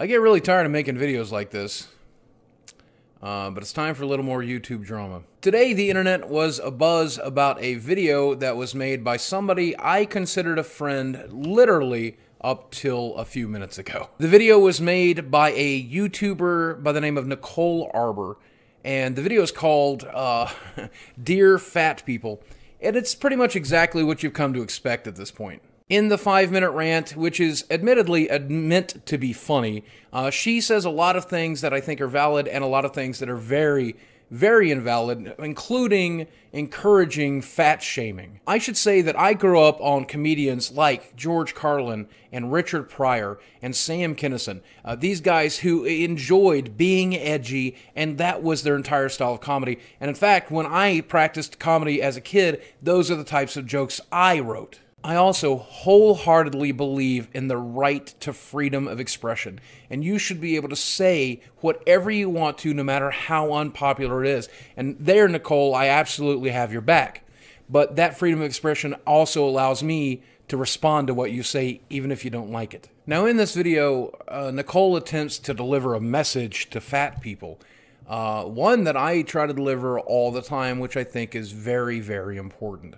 I get really tired of making videos like this, but it's time for a little more YouTube drama. Today, the internet was abuzz about a video that was made by somebody I considered a friend literally up till a few minutes ago. The video was made by a YouTuber by the name of Nicole Arbor, and the video is called Dear Fat People, and it's pretty much exactly what you've come to expect at this point. In the 5-minute rant, which is admittedly meant to be funny, she says a lot of things that I think are valid and a lot of things that are very, very invalid, including encouraging fat shaming. I should say that I grew up on comedians like George Carlin and Richard Pryor and Sam Kinison. These guys who enjoyed being edgy, and that was their entire style of comedy. And in fact, when I practiced comedy as a kid, those are the types of jokes I wrote. I also wholeheartedly believe in the right to freedom of expression, and you should be able to say whatever you want to, no matter how unpopular it is. And there, Nicole, I absolutely have your back. But that freedom of expression also allows me to respond to what you say, even if you don't like it. Now, in this video, Nicole attempts to deliver a message to fat people, one that I try to deliver all the time, which I think is very, very important.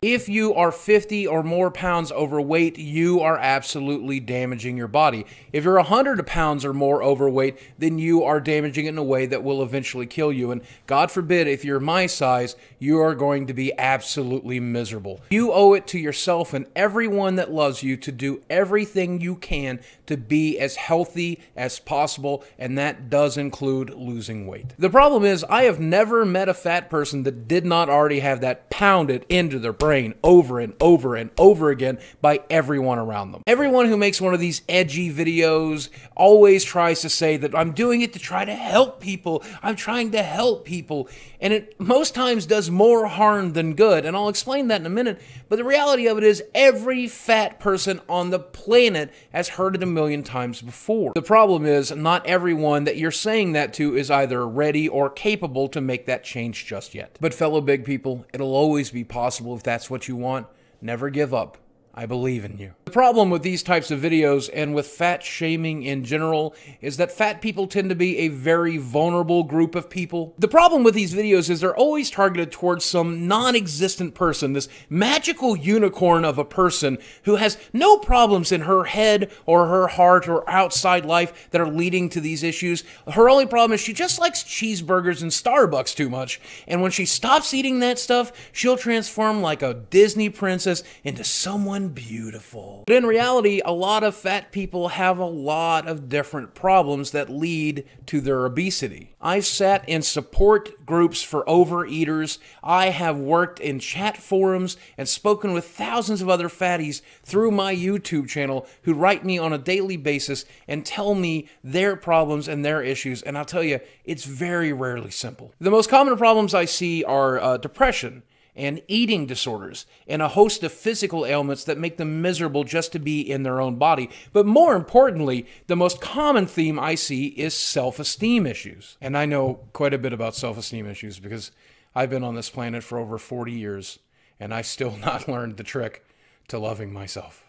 If you are 50 or more pounds overweight, you are absolutely damaging your body. If you're 100 pounds or more overweight, then you are damaging it in a way that will eventually kill you. And God forbid, if you're my size, you are going to be absolutely miserable. You owe it to yourself and everyone that loves you to do everything you can to be as healthy as possible, and that does include losing weight. The problem is, I have never met a fat person that did not already have that pounded into their brain over and over and over again by everyone around them. Everyone who makes one of these edgy videos always tries to say that I'm doing it to try to help people. I'm trying to help people. And it most times does more harm than good. And I'll explain that in a minute. But the reality of it is every fat person on the planet has heard it a million times before. The problem is not everyone that you're saying that to is either ready or capable to make that change just yet. But fellow big people, it'll always be possible if that's what you want. Never give up. I believe in you. The problem with these types of videos and with fat shaming in general is that fat people tend to be a very vulnerable group of people. The problem with these videos is they're always targeted towards some non-existent person, this magical unicorn of a person who has no problems in her head or her heart or outside life that are leading to these issues. Her only problem is she just likes cheeseburgers and Starbucks too much, and when she stops eating that stuff, she'll transform like a Disney princess into someone beautiful. But in reality, a lot of fat people have a lot of different problems that lead to their obesity. I've sat in support groups for overeaters. I have worked in chat forums and spoken with thousands of other fatties through my YouTube channel who write me on a daily basis and tell me their problems and their issues, and I'll tell you, it's very rarely simple. The most common problems I see are depression and eating disorders, and a host of physical ailments that make them miserable just to be in their own body. But more importantly, the most common theme I see is self-esteem issues. And I know quite a bit about self-esteem issues because I've been on this planet for over 40 years, and I've still not learned the trick to loving myself.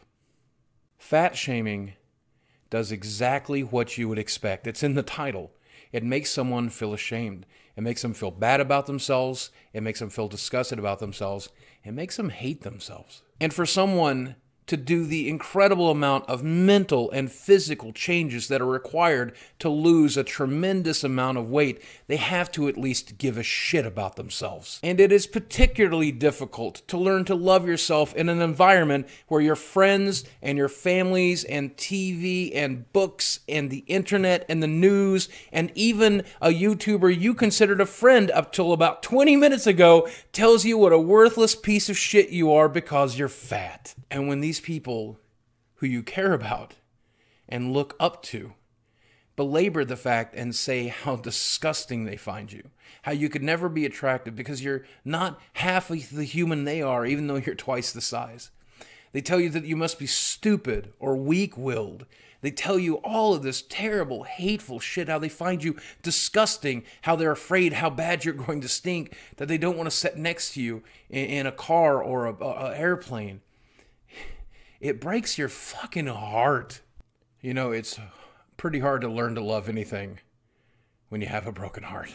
Fat shaming does exactly what you would expect. It's in the title. It makes someone feel ashamed. It makes them feel bad about themselves. It makes them feel disgusted about themselves. It makes them hate themselves. And for someone to do the incredible amount of mental and physical changes that are required to lose a tremendous amount of weight, they have to at least give a shit about themselves. And it is particularly difficult to learn to love yourself in an environment where your friends and your families and TV and books and the internet and the news and even a YouTuber you considered a friend up till about 20 minutes ago tells you what a worthless piece of shit you are because you're fat. And when these people who you care about and look up to belabor the fact and say how disgusting they find you, how you could never be attractive because you're not half of the human they are, even though you're twice the size. They tell you that you must be stupid or weak-willed. They tell you all of this terrible, hateful shit, how they find you disgusting, how they're afraid how bad you're going to stink, that they don't want to sit next to you in a car or an airplane. It breaks your fucking heart. You know, it's pretty hard to learn to love anything when you have a broken heart.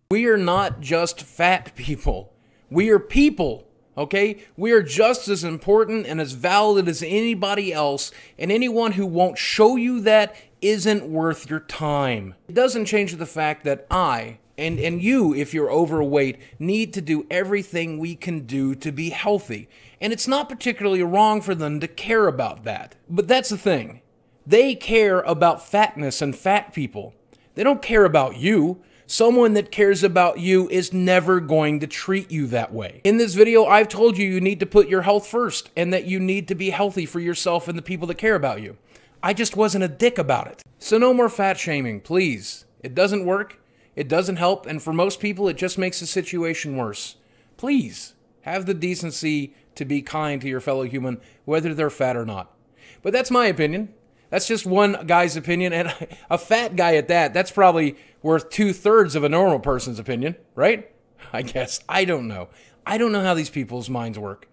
We are not just fat people. We are people, okay? We are just as important and as valid as anybody else, and anyone who won't show you that isn't worth your time. It doesn't change the fact that I, and you, if you're overweight, need to do everything we can do to be healthy. And it's not particularly wrong for them to care about that. But that's the thing. They care about fatness and fat people. They don't care about you. Someone that cares about you is never going to treat you that way. In this video, I've told you need to put your health first and that you need to be healthy for yourself and the people that care about you. I just wasn't a dick about it. So no more fat shaming, please. It doesn't work. It doesn't help. And for most people, it just makes the situation worse. Please have the decency to be kind to your fellow human, whether they're fat or not. But that's my opinion. That's just one guy's opinion, and a fat guy at that, that's probably worth 2/3 of a normal person's opinion, right? I guess. I don't know. I don't know how these people's minds work.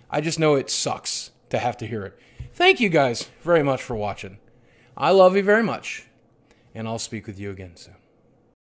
I just know it sucks to have to hear it. Thank you guys very much for watching. I love you very much, and I'll speak with you again soon.